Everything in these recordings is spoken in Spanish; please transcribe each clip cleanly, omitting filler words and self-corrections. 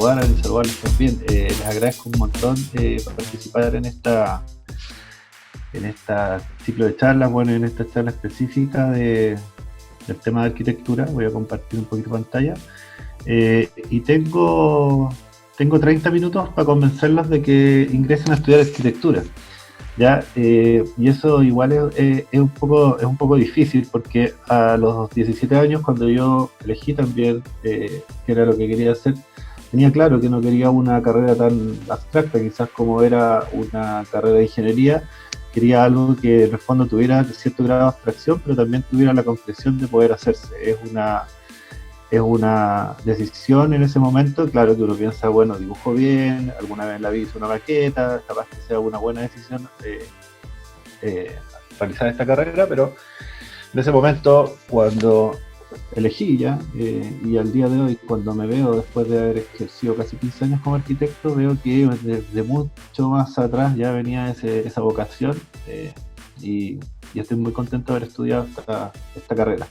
saludaran y saludarles también. Les agradezco un montón por participar en esta ciclo de charlas, bueno, en esta charla específica del tema de arquitectura. Voy a compartir un poquito de pantalla. Y tengo 30 minutos para convencerlos de que ingresen a estudiar arquitectura. ¿Ya? Y eso igual es un poco difícil porque a los 17 años, cuando yo elegí también qué era lo que quería hacer, tenía claro que no quería una carrera tan abstracta quizás como era una carrera de ingeniería. Quería algo que en el fondo tuviera cierto grado de abstracción, pero también tuviera la concreción de poder hacerse. Es una decisión en ese momento, claro que uno piensa, bueno, dibujo bien, alguna vez en la vida hice una maqueta, capaz que sea una buena decisión realizar esta carrera, pero en ese momento, cuando elegí ya, y al día de hoy, cuando me veo después de haber ejercido casi 15 años como arquitecto, veo que desde mucho más atrás ya venía esa vocación, y, y estoy muy contento de haber estudiado esta carrera.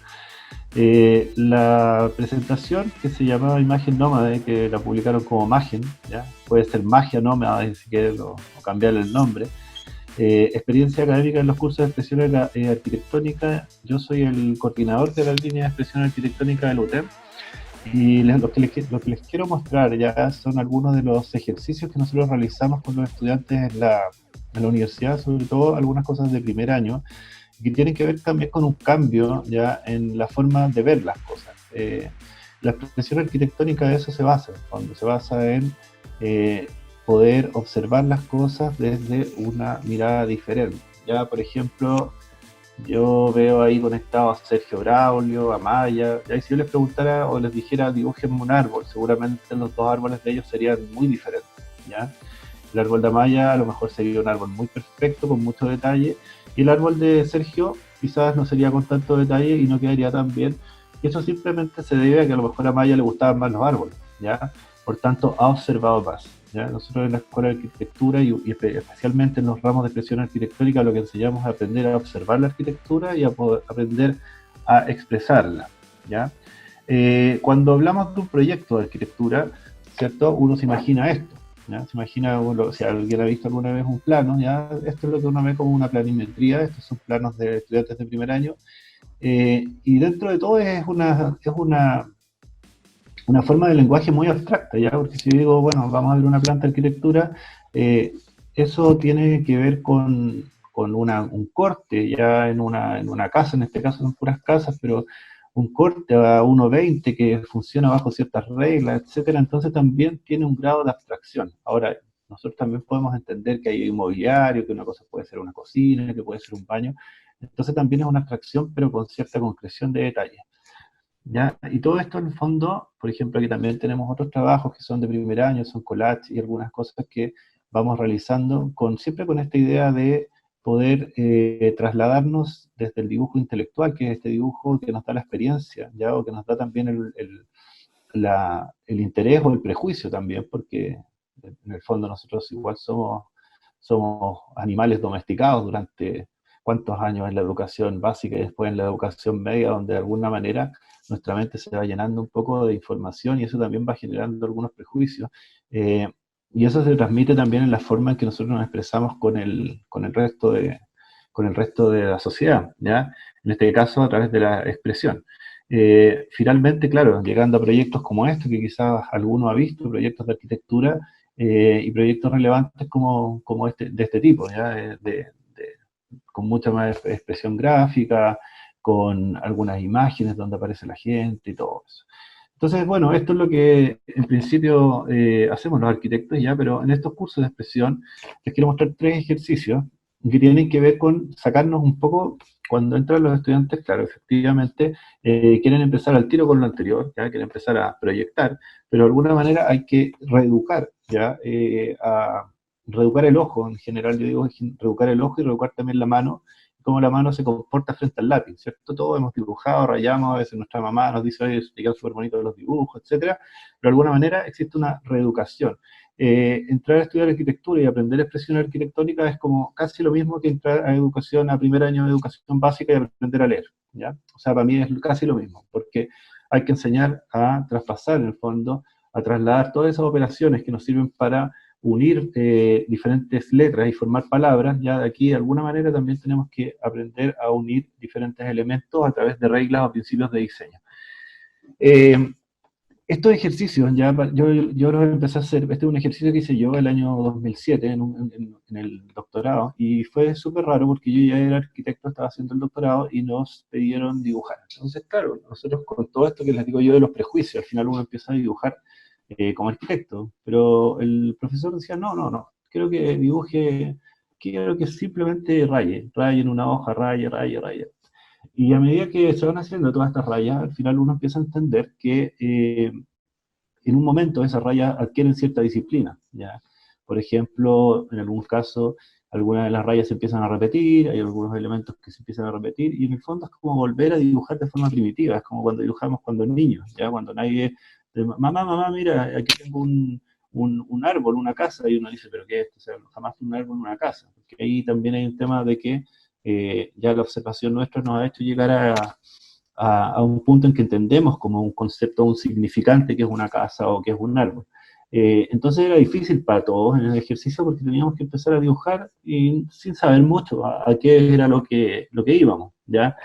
La presentación, que se llamaba Imagen Nómade, que la publicaron como Magen, ¿ya? Puede ser Magia Nómada si quieren, o cambiarle el nombre. Experiencia académica en los cursos de expresión arquitectónica. Yo soy el coordinador de la línea de expresión arquitectónica del UTEM, y lo que les quiero mostrar ya son algunos de los ejercicios que nosotros realizamos con los estudiantes en la universidad, sobre todo algunas cosas de primer año, que tienen que ver también con un cambio ya en la forma de ver las cosas. La expresión arquitectónica de eso se basa, cuando se basa en poder observar las cosas desde una mirada diferente. Ya, por ejemplo, yo veo ahí conectado a Sergio Braulio, a Maya, y si yo les preguntara o les dijera dibujen un árbol, seguramente los dos árboles de ellos serían muy diferentes, ¿ya? El árbol de Amaya a lo mejor sería un árbol muy perfecto, con mucho detalle, y el árbol de Sergio quizás no sería con tanto detalle y no quedaría tan bien. Y eso simplemente se debe a que a lo mejor a Amaya le gustaban más los árboles, ¿ya? Por tanto, ha observado más, ¿ya? Nosotros en la Escuela de Arquitectura y especialmente en los ramos de expresión arquitectónica, lo que enseñamos es a aprender a observar la arquitectura y a poder aprender a expresarla, ¿ya? Cuando hablamos de un proyecto de arquitectura, ¿cierto? Uno se imagina esto. ¿Ya? Se imagina, bueno, si alguien ha visto alguna vez un plano, ya esto es lo que uno ve como una planimetría, estos son planos de estudiantes de primer año, y dentro de todo es una forma de lenguaje muy abstracta, ¿ya? Porque si digo, bueno, vamos a ver una planta de arquitectura, eso tiene que ver con un corte, ya en una casa, en este caso son puras casas, pero un corte a 1.20 que funciona bajo ciertas reglas, etcétera, entonces también tiene un grado de abstracción. Ahora, nosotros también podemos entender que hay inmobiliario, que una cosa puede ser una cocina, que puede ser un baño, entonces también es una abstracción, pero con cierta concreción de detalle, ¿ya? Y todo esto en el fondo, por ejemplo, aquí también tenemos otros trabajos que son de primer año, son collage y algunas cosas que vamos realizando siempre con esta idea de poder trasladarnos desde el dibujo intelectual, que es este dibujo que nos da la experiencia, ¿ya? O que nos da también el interés o el prejuicio también, porque en el fondo nosotros igual somos animales domesticados durante cuántos años en la educación básica y después en la educación media, donde de alguna manera nuestra mente se va llenando un poco de información y eso también va generando algunos prejuicios. Eh, y eso se transmite también en la forma en que nosotros nos expresamos con el resto de la sociedad, ¿ya? En este caso a través de la expresión. Finalmente, claro, llegando a proyectos como este, que quizás alguno ha visto, proyectos de arquitectura y proyectos relevantes como de este tipo, ¿ya? Con mucha más expresión gráfica, con algunas imágenes donde aparece la gente y todo eso. Entonces, bueno, esto es lo que en principio hacemos los arquitectos ya, pero en estos cursos de expresión les quiero mostrar 3 ejercicios que tienen que ver con sacarnos un poco, cuando entran los estudiantes, claro, efectivamente, quieren empezar al tiro con lo anterior, ya quieren empezar a proyectar, pero de alguna manera hay que reeducar, ya, a reeducar el ojo, en general yo digo reeducar el ojo y reeducar también la mano, cómo la mano se comporta frente al lápiz, ¿cierto? Todos hemos dibujado, rayamos, a veces nuestra mamá nos dice, oye, explican súper bonito los dibujos, etcétera, pero de alguna manera existe una reeducación. Entrar a estudiar arquitectura y aprender expresión arquitectónica es como casi lo mismo que entrar a primer año de educación básica y aprender a leer, ¿ya? O sea, para mí es casi lo mismo, porque hay que enseñar a traspasar, en el fondo, a trasladar todas esas operaciones que nos sirven para unir diferentes letras y formar palabras. Ya de aquí de alguna manera también tenemos que aprender a unir diferentes elementos a través de reglas o principios de diseño. Eh, estos ejercicios, yo los empecé a hacer, este es un ejercicio que hice yo el año 2007 en el doctorado, y fue súper raro porque yo ya era arquitecto, estaba haciendo el doctorado y nos pidieron dibujar. Entonces, claro, nosotros con todo esto que les digo yo de los prejuicios, al final uno empieza a dibujar como arquitecto, pero el profesor decía, no, no, no, quiero que dibuje, quiero que simplemente raye en una hoja, raye. Y a medida que se van haciendo todas estas rayas, al final uno empieza a entender que en un momento esas rayas adquieren cierta disciplina, ¿ya? Por ejemplo, en algún caso, algunas de las rayas se empiezan a repetir, hay algunos elementos que se empiezan a repetir, y en el fondo es como volver a dibujar de forma primitiva, es como cuando dibujamos cuando niños, ¿ya? Cuando nadie, mamá, mira, aquí tengo un árbol, una casa, y uno dice, pero ¿qué es esto? O sea, jamás un árbol, una casa, porque ahí también hay un tema de que ya la observación nuestra nos ha hecho llegar a un punto en que entendemos como un concepto, un significante que es una casa o que es un árbol. Entonces era difícil para todos en el ejercicio porque teníamos que empezar a dibujar y sin saber mucho a qué era lo que íbamos, ¿ya?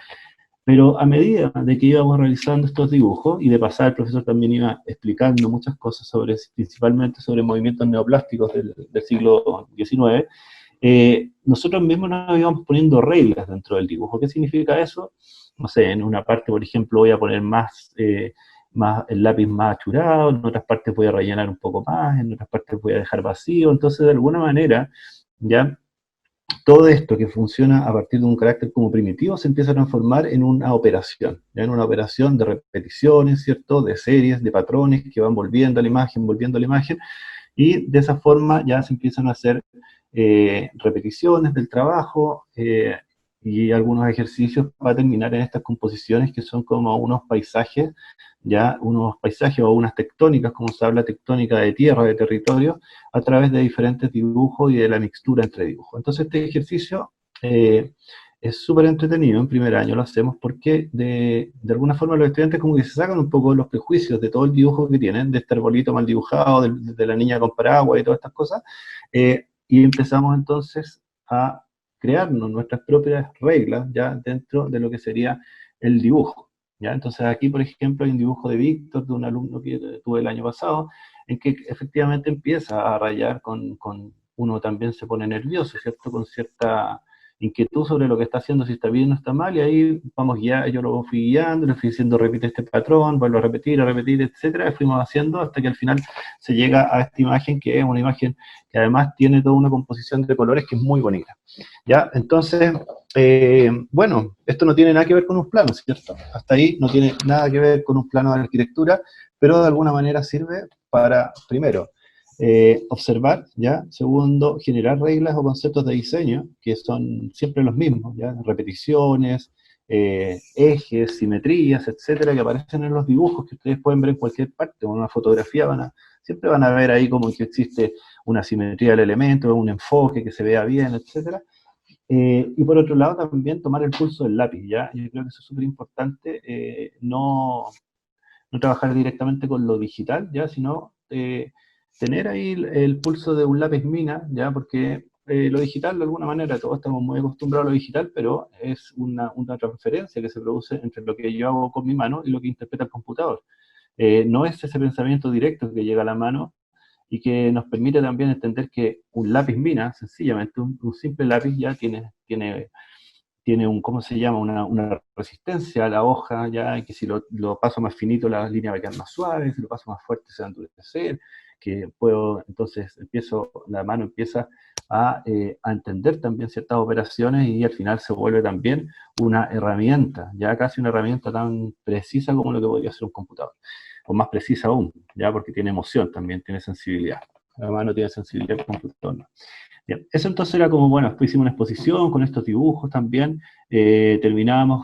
Pero a medida de que íbamos realizando estos dibujos, y de pasar el profesor también iba explicando muchas cosas sobre, principalmente sobre movimientos neoplásticos del siglo XIX, nosotros mismos nos íbamos poniendo reglas dentro del dibujo. ¿Qué significa eso? No sé, en una parte, por ejemplo, voy a poner más el lápiz más achurado, en otras partes voy a rellenar un poco más, en otras partes voy a dejar vacío. Entonces, de alguna manera, ya todo esto que funciona a partir de un carácter como primitivo se empieza a transformar en una operación, ¿ya? En una operación de repeticiones, ¿cierto? De series, de patrones que van volviendo a la imagen, y de esa forma ya se empiezan a hacer repeticiones del trabajo y algunos ejercicios para terminar en estas composiciones que son como unos paisajes, ya unos paisajes o unas tectónicas, como se habla tectónica de tierra, de territorio, a través de diferentes dibujos y de la mixtura entre dibujos. Entonces este ejercicio es súper entretenido, en primer año lo hacemos porque de alguna forma los estudiantes como que se sacan un poco los prejuicios de todo el dibujo que tienen, de este arbolito mal dibujado, de la niña con paraguas y todas estas cosas, y empezamos entonces a crearnos nuestras propias reglas ya dentro de lo que sería el dibujo. ¿Ya? Entonces aquí, por ejemplo, hay un dibujo de Víctor, de un alumno que tuve el año pasado, en que efectivamente empieza a rayar uno también se pone nervioso, ¿cierto? Con cierta inquietud sobre lo que está haciendo, si está bien o está mal, y ahí vamos ya, yo lo fui guiando, le fui diciendo repite este patrón, vuelvo a repetir, etcétera, y fuimos haciendo hasta que al final se llega a esta imagen que es una imagen que además tiene toda una composición de colores que es muy bonita. ¿Ya? Entonces, bueno, esto no tiene nada que ver con un plano, ¿cierto? Hasta ahí no tiene nada que ver con un plano de arquitectura, pero de alguna manera sirve para, primero, observar, ¿ya? Segundo, generar reglas o conceptos de diseño, que son siempre los mismos, ¿ya? Repeticiones, ejes, simetrías, etcétera, que aparecen en los dibujos que ustedes pueden ver en cualquier parte, o en una fotografía siempre van a ver ahí como que existe una simetría del elemento, un enfoque que se vea bien, etcétera. Y por otro lado también tomar el pulso del lápiz, ¿ya? Yo creo que eso es súper importante, no trabajar directamente con lo digital, ¿ya? Sino tener ahí el pulso de un lápiz mina, ¿ya? Porque lo digital, de alguna manera, todos estamos muy acostumbrados a lo digital, pero es una transferencia que se produce entre lo que yo hago con mi mano y lo que interpreta el computador. No es ese pensamiento directo que llega a la mano y que nos permite también entender que un lápiz mina, sencillamente, un simple lápiz ya tiene ¿cómo se llama? Una resistencia a la hoja, ya, que si lo paso más finito la línea va a quedar más suave, si lo paso más fuerte se va a endurecer, que entonces la mano empieza a entender también ciertas operaciones y al final se vuelve también una herramienta, ya casi una herramienta tan precisa como lo que podría ser un computador, o más precisa aún, ya porque tiene emoción también, tiene sensibilidad. La mano tiene sensibilidad, el computador no. Bien, eso entonces era como, bueno, después hicimos una exposición con estos dibujos también,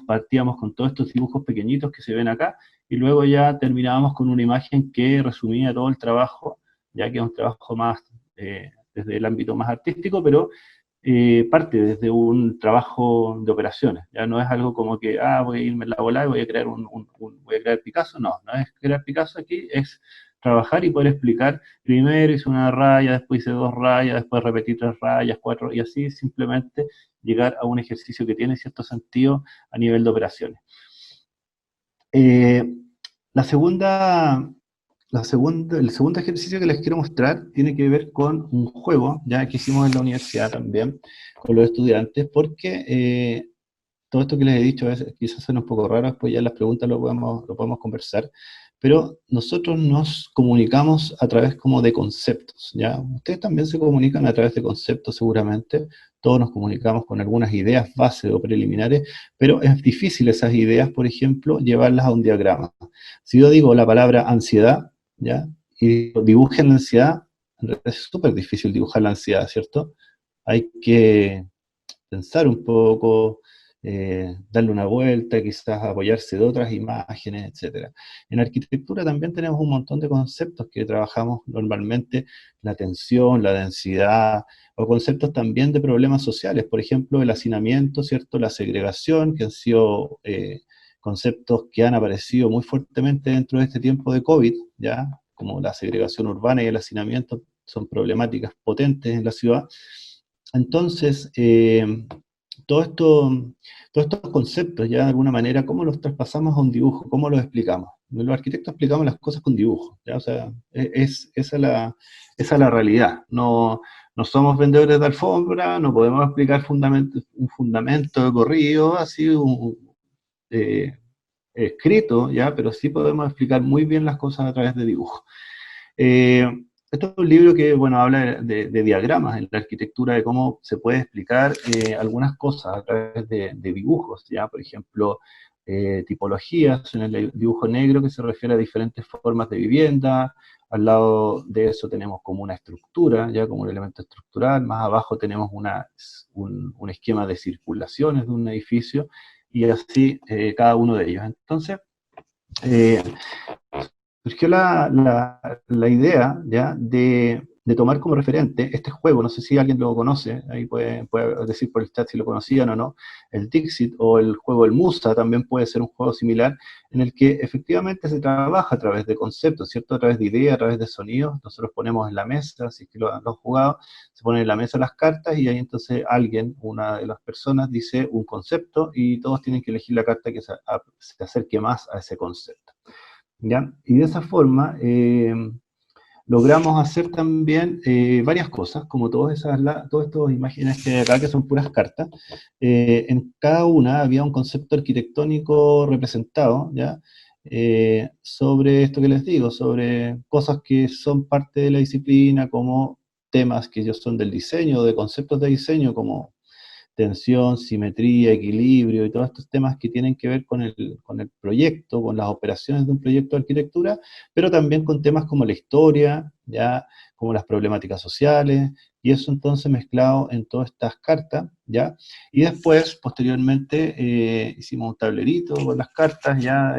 partíamos con todos estos dibujos pequeñitos que se ven acá, y luego ya terminábamos con una imagen que resumía todo el trabajo, ya que es un trabajo más desde el ámbito más artístico, pero parte desde un trabajo de operaciones, ya no es algo como que, voy a irme en la bola y voy a crear voy a crear Picasso, no es crear Picasso aquí, es trabajar y poder explicar, primero hice una raya, después hice 2 rayas, después repetí 3 rayas, 4, y así simplemente llegar a un ejercicio que tiene cierto sentido a nivel de operaciones. Eh, la segunda, el segundo ejercicio que les quiero mostrar tiene que ver con un juego, ya que hicimos en la universidad también, con los estudiantes, porque todo esto que les he dicho a veces quizás suena un poco raro, después ya en las preguntas lo podemos conversar, pero nosotros nos comunicamos a través como de conceptos, ¿ya? Ustedes también se comunican a través de conceptos seguramente, todos nos comunicamos con algunas ideas base o preliminares, pero es difícil esas ideas, por ejemplo, llevarlas a un diagrama. Si yo digo la palabra ansiedad, ¿ya? Y dibujen la ansiedad, en realidad es súper difícil dibujar la ansiedad, ¿cierto? Hay que pensar un poco, darle una vuelta, quizás apoyarse de otras imágenes, etcétera. En arquitectura también tenemos un montón de conceptos que trabajamos normalmente, la tensión, la densidad, o conceptos también de problemas sociales, por ejemplo, el hacinamiento, ¿cierto? La segregación, que han sido conceptos que han aparecido muy fuertemente dentro de este tiempo de COVID, ¿ya? Como la segregación urbana y el hacinamiento son problemáticas potentes en la ciudad. Entonces, todo esto, todos estos conceptos, ya de alguna manera, ¿cómo los traspasamos a un dibujo? ¿Cómo los explicamos? Los arquitectos explicamos las cosas con dibujos, ¿ya? O sea, esa es la realidad. No, no somos vendedores de alfombra, no podemos explicar un fundamento de corrido, así, eh, escrito, ¿ya? Pero sí podemos explicar muy bien las cosas a través de dibujos. Eh, Esto es un libro que, bueno, habla de diagramas en la arquitectura, de cómo se puede explicar algunas cosas a través de dibujos, ¿ya? Por ejemplo, tipologías en el dibujo negro que se refiere a diferentes formas de vivienda. Al lado de eso tenemos como una estructura, ya como un elemento estructural. Más abajo tenemos un esquema de circulaciones de un edificio y así cada uno de ellos. Entonces, eh, surgió la idea ya de tomar como referente este juego, no sé si alguien lo conoce, ahí puede decir por el chat si lo conocían o no, el Dixit o el juego El Musa también puede ser un juego similar, en el que efectivamente se trabaja a través de conceptos, ¿cierto? A través de ideas, a través de sonidos, nosotros ponemos en la mesa, si es que lo han jugado, se ponen en la mesa las cartas y ahí entonces alguien, una de las personas, dice un concepto y todos tienen que elegir la carta que se acerque más a ese concepto. ¿Ya? Y de esa forma logramos hacer también varias cosas, como todas estas imágenes que hay acá, que son puras cartas. En cada una había un concepto arquitectónico representado, ¿ya? Sobre esto que les digo, sobre cosas que son parte de la disciplina, como temas que ellos son del diseño, de conceptos de diseño, como tensión, simetría, equilibrio y todos estos temas que tienen que ver con el proyecto, con las operaciones de un proyecto de arquitectura, pero también con temas como la historia, ya como las problemáticas sociales, y eso entonces mezclado en todas estas cartas, ¿ya? Y después, posteriormente, hicimos un tablerito con las cartas ya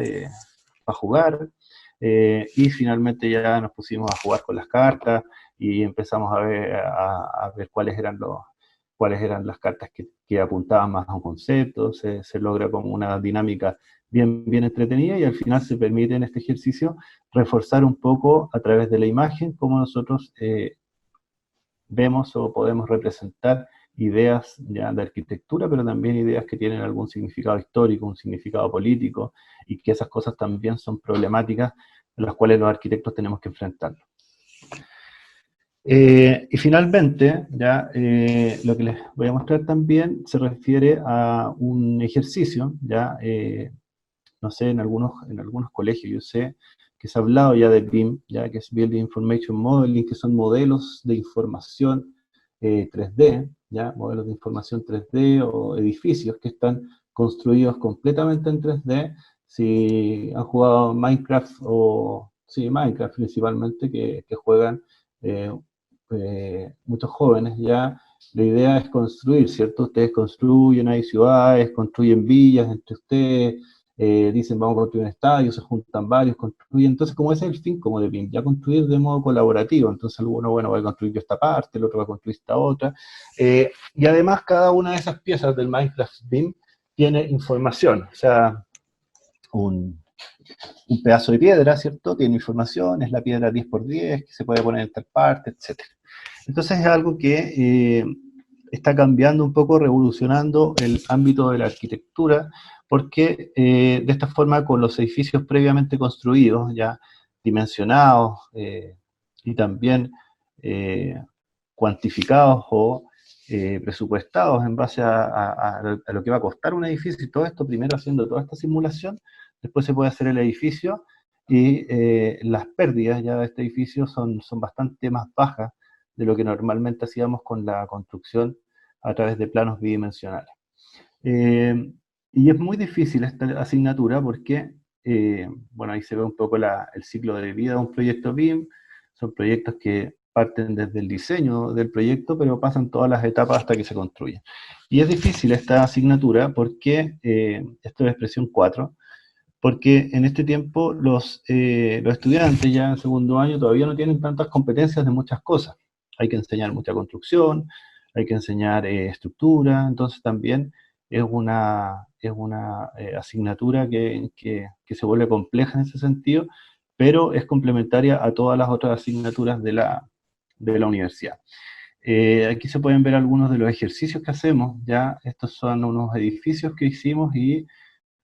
para jugar, y finalmente ya nos pusimos a jugar con las cartas y empezamos a ver cuáles eran las cartas que apuntaban más a un concepto, se logra como una dinámica bien entretenida y al final se permite en este ejercicio reforzar un poco a través de la imagen cómo nosotros vemos o podemos representar ideas ya de arquitectura, pero también ideas que tienen algún significado histórico, un significado político, y que esas cosas también son problemáticas en las cuales los arquitectos tenemos que enfrentar. Y finalmente, ya lo que les voy a mostrar también se refiere a un ejercicio, ya no sé, en algunos colegios yo sé que se ha hablado ya de BIM, ya que es Building Information Modeling, que son modelos de información 3D, ya modelos de información 3D o edificios que están construidos completamente en 3D. Si han jugado Minecraft o sí, Minecraft principalmente, que juegan eh, muchos jóvenes ya, la idea es construir, ¿cierto? Ustedes construyen, hay ciudades, construyen villas entre ustedes, dicen vamos a construir un estadio, se juntan varios, construyen, entonces como ese es el fin como de BIM, ya construir de modo colaborativo, entonces uno, bueno, va a construir yo esta parte, el otro va a construir esta otra, y además cada una de esas piezas del Minecraft BIM tiene información, o sea, un un pedazo de piedra, ¿cierto? Tiene información, es la piedra 10×10, que se puede poner en tal parte, etc. Entonces es algo que está cambiando un poco, revolucionando el ámbito de la arquitectura, porque de esta forma con los edificios previamente construidos, ya dimensionados y también eh, cuantificados o presupuestados en base a lo que va a costar un edificio y todo esto, primero haciendo toda esta simulación, después se puede hacer el edificio y las pérdidas ya de este edificio son bastante más bajas de lo que normalmente hacíamos con la construcción a través de planos bidimensionales. Eh, y es muy difícil esta asignatura porque, bueno, ahí se ve un poco el ciclo de vida de un proyecto BIM, son proyectos que parten desde el diseño del proyecto, pero pasan todas las etapas hasta que se construye. Y es difícil esta asignatura porque, esto es expresión 4, porque en este tiempo los estudiantes ya en segundo año todavía no tienen tantas competencias de muchas cosas. Hay que enseñar mucha construcción, hay que enseñar estructura, entonces también es una asignatura que se vuelve compleja en ese sentido, pero es complementaria a todas las otras asignaturas de la universidad. Aquí se pueden ver algunos de los ejercicios que hacemos, ya estos son unos edificios que hicimos y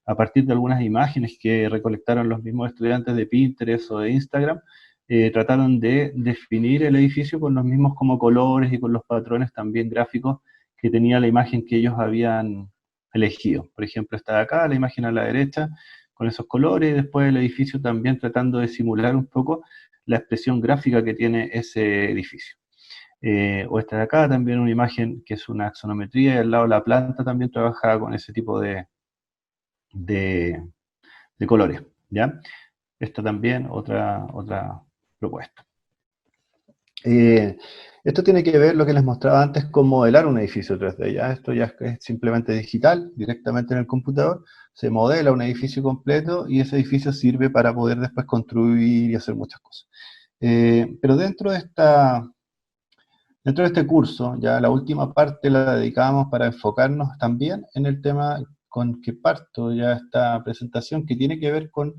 a partir de algunas imágenes que recolectaron los mismos estudiantes de Pinterest o de Instagram, trataron de definir el edificio con los mismos como colores y con los patrones también gráficos que tenía la imagen que ellos habían elegido. Por ejemplo, está de acá, la imagen a la derecha, con esos colores, y después el edificio también tratando de simular un poco la expresión gráfica que tiene ese edificio. O esta de acá también una imagen que es una axonometría, y al lado la planta también trabajaba con ese tipo de, de colores, ¿ya? Esta también, otra propuesta. Esto tiene que ver lo que les mostraba antes con modelar un edificio 3D, ¿ya? Esto ya es simplemente digital, directamente en el computador, se modela un edificio completo y ese edificio sirve para poder después construir y hacer muchas cosas. Pero dentro de este curso, ya la última parte la dedicamos para enfocarnos también en el tema con que parto ya esta presentación, que tiene que ver con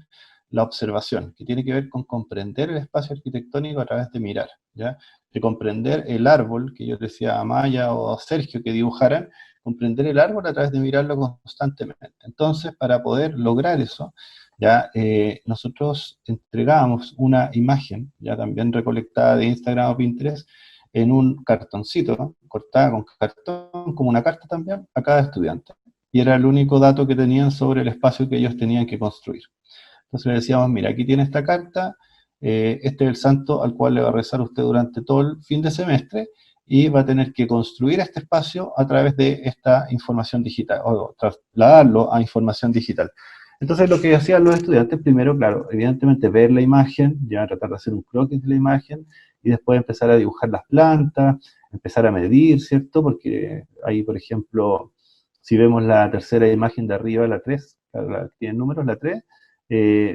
la observación, que tiene que ver con comprender el espacio arquitectónico a través de mirar, ¿ya? De comprender el árbol, que yo decía a Maya o a Sergio que dibujaran, comprender el árbol a través de mirarlo constantemente. Entonces, para poder lograr eso, ya nosotros entregamos una imagen, ya también recolectada de Instagram o Pinterest, en un cartoncito, ¿no? Cortada con cartón, como una carta también, a cada estudiante. Y era el único dato que tenían sobre el espacio que ellos tenían que construir. Entonces le decíamos, mira, aquí tiene esta carta, este es el santo al cual le va a rezar usted durante todo el fin de semestre, y va a tener que construir este espacio a través de esta información digital, o trasladarlo a información digital. Entonces lo que hacían los estudiantes, primero, claro, evidentemente ver la imagen, ya tratar de hacer un croquis de la imagen, y después empezar a dibujar las plantas, empezar a medir, ¿cierto? Porque ahí, por ejemplo, si vemos la tercera imagen de arriba, la 3, la que tiene números, la 3,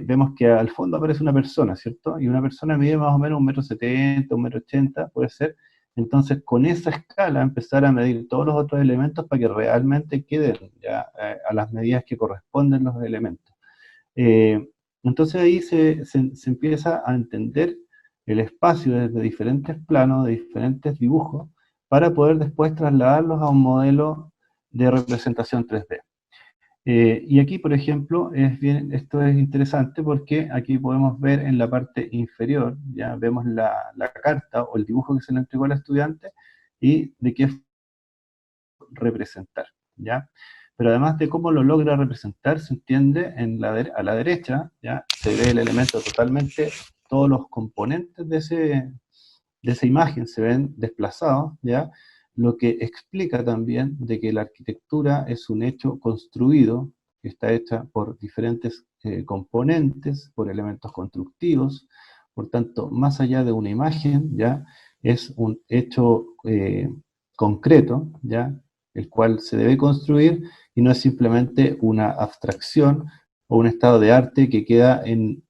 vemos que al fondo aparece una persona, ¿cierto? Y una persona mide más o menos 1,70 m, 1,80 m, puede ser. Entonces, con esa escala, empezar a medir todos los otros elementos para que realmente queden ya a las medidas que corresponden los elementos. Eh, entonces ahí se empieza a entender el espacio desde diferentes planos, de diferentes dibujos, para poder después trasladarlos a un modelo de representación 3D. Y aquí, por ejemplo, esto es interesante porque aquí podemos ver en la parte inferior, ya vemos la carta o el dibujo que se le entregó al estudiante y de qué representar, ¿ya? Pero además de cómo lo logra representar, se entiende a la derecha, ¿ya? Se ve el elemento totalmente, todos los componentes de esa imagen se ven desplazados, ¿ya? Lo que explica también de que la arquitectura es un hecho construido, que está hecha por diferentes componentes, por elementos constructivos, por tanto, más allá de una imagen, ¿ya? Es un hecho concreto, ¿ya? El cual se debe construir y no es simplemente una abstracción o un estado de arte que queda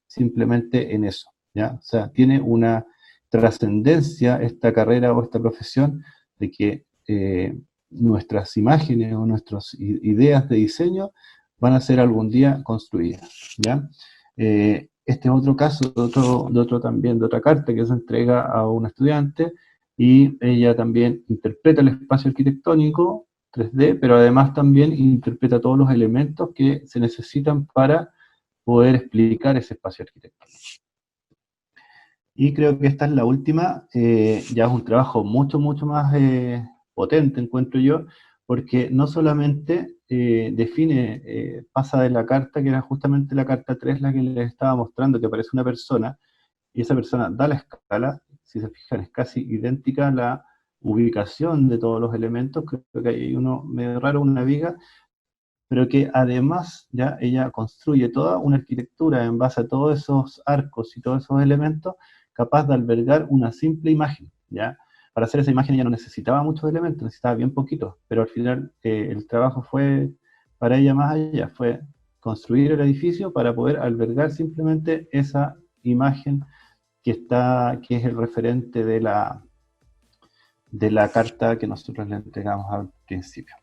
simplemente en eso, ¿ya? O sea, tiene una trascendencia esta carrera o esta profesión de que nuestras imágenes o nuestras ideas de diseño van a ser algún día construidas, ¿ya? Este es otro caso de otra carta que se entrega a una estudiante y ella también interpreta el espacio arquitectónico 3D, pero además también interpreta todos los elementos que se necesitan para poder explicar ese espacio arquitectónico. Y creo que esta es la última, ya es un trabajo mucho más potente, encuentro yo, porque no solamente define, pasa de la carta, que era justamente la carta 3 la que les estaba mostrando, que aparece una persona, y esa persona da la escala, si se fijan es casi idéntica a la ubicación de todos los elementos, creo que hay uno medio raro, una viga, pero que además ya ella construye toda una arquitectura en base a todos esos arcos y todos esos elementos, capaz de albergar una simple imagen, ¿ya? Para hacer esa imagen ella no necesitaba muchos elementos, necesitaba bien poquitos, pero al final el trabajo fue, para ella más allá, fue construir el edificio para poder albergar simplemente esa imagen que es el referente de la carta que nosotros le entregamos al principio.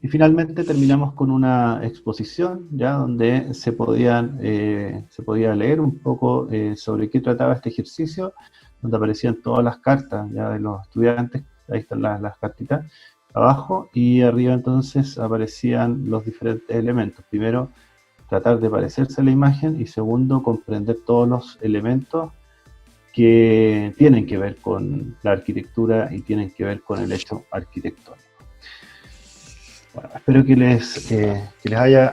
Y finalmente terminamos con una exposición, ya donde se podía leer un poco sobre qué trataba este ejercicio, donde aparecían todas las cartas ya de los estudiantes, ahí están las cartitas abajo, y arriba entonces aparecían los diferentes elementos. Primero, tratar de parecerse a la imagen, y segundo, comprender todos los elementos que tienen que ver con la arquitectura y tienen que ver con el hecho arquitectónico. Bueno, espero que les haya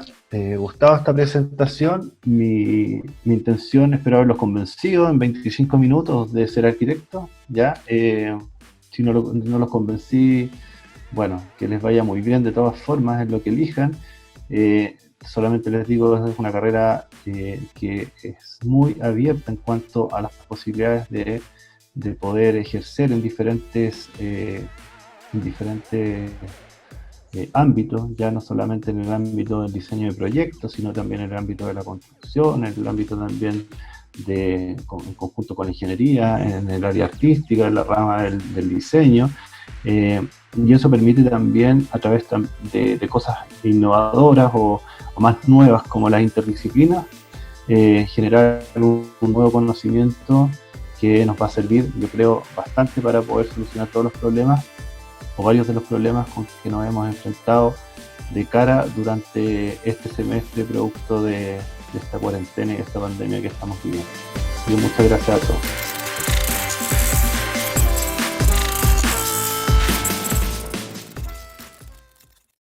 gustado esta presentación. Mi intención, espero haberlos convencido en 25 minutos de ser arquitecto. ¿Ya? Si no los convencí, bueno, que les vaya muy bien de todas formas en lo que elijan. Solamente les digo, es una carrera que es muy abierta en cuanto a las posibilidades de poder ejercer en diferentes ámbitos, ya no solamente en el ámbito del diseño de proyectos, sino también en el ámbito de la construcción, en el ámbito también en conjunto con la ingeniería, en el área artística, en la rama del diseño, y eso permite también, a través de cosas innovadoras o más nuevas como las interdisciplinas, generar un nuevo conocimiento que nos va a servir, yo creo, bastante para poder solucionar todos los problemas o varios de los problemas con que nos hemos enfrentado de cara durante este semestre producto de esta cuarentena y esta pandemia que estamos viviendo. Y muchas gracias a todos.